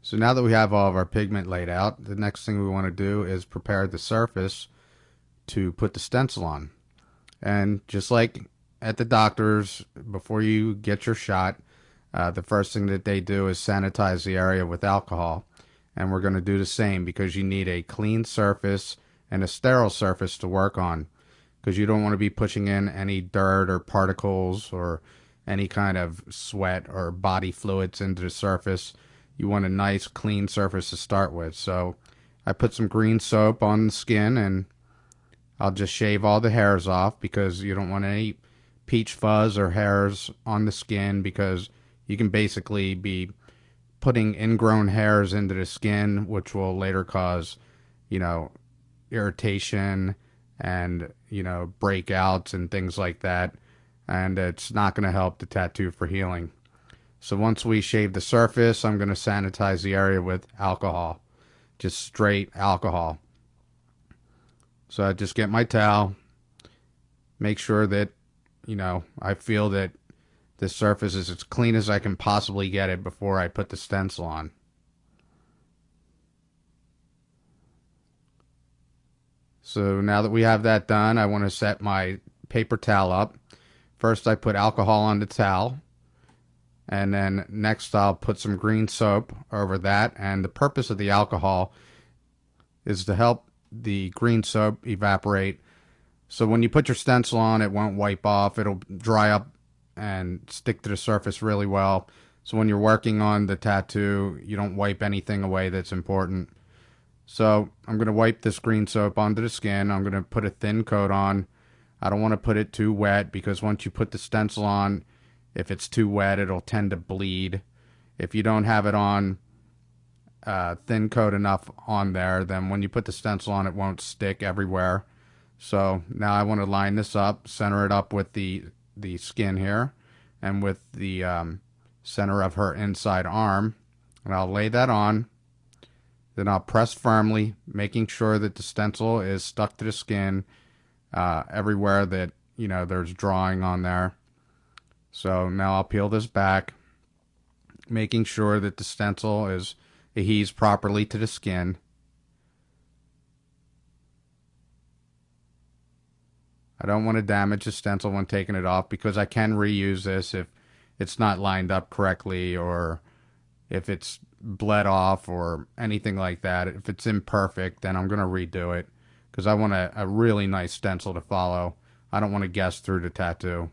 So now that we have all of our pigment laid out, the next thing we want to do is prepare the surface to put the stencil on. And just like at the doctor's, before you get your shot, the first thing that they do is sanitize the area with alcohol. And we're going to do the same because you need a clean surface and a sterile surface to work on, because you don't want to be pushing in any dirt or particles or any kind of sweat or body fluids into the surface. You want a nice clean surface to start with. So I put some green soap on the skin, and I'll just shave all the hairs off because you don't want any peach fuzz or hairs on the skin, because you can basically be putting ingrown hairs into the skin, which will later cause, you know, irritation and, breakouts and things like that. And it's not going to help the tattoo for healing. So once we shave the surface, I'm going to sanitize the area with alcohol, just straight alcohol. So I just get my towel, make sure that, I feel that the surface is as clean as I can possibly get it before I put the stencil on. So now that we have that done, I want to set my paper towel up. First I put alcohol on the towel, and then next I'll put some green soap over that. And the purpose of the alcohol is to help the green soap evaporate. So when you put your stencil on, it won't wipe off. It'll dry up and stick to the surface really well. So when you're working on the tattoo, you don't wipe anything away that's important. So I'm going to wipe this green soap onto the skin. I'm going to put a thin coat on. I don't want to put it too wet, because once you put the stencil on, if it's too wet, it'll tend to bleed. If you don't have it on thin coat enough on there, then when you put the stencil on, it won't stick everywhere. So now I want to line this up, center it up with the skin here, and with the center of her inside arm. And I'll lay that on. Then I'll press firmly, making sure that the stencil is stuck to the skin everywhere that, there's drawing on there. So now I'll peel this back, making sure that the stencil is adheres properly to the skin. I don't want to damage the stencil when taking it off, because I can reuse this if it's not lined up correctly, or if it's bled off or anything like that. If it's imperfect, then I'm going to redo it, because I want a really nice stencil to follow. I don't want to guess through the tattoo.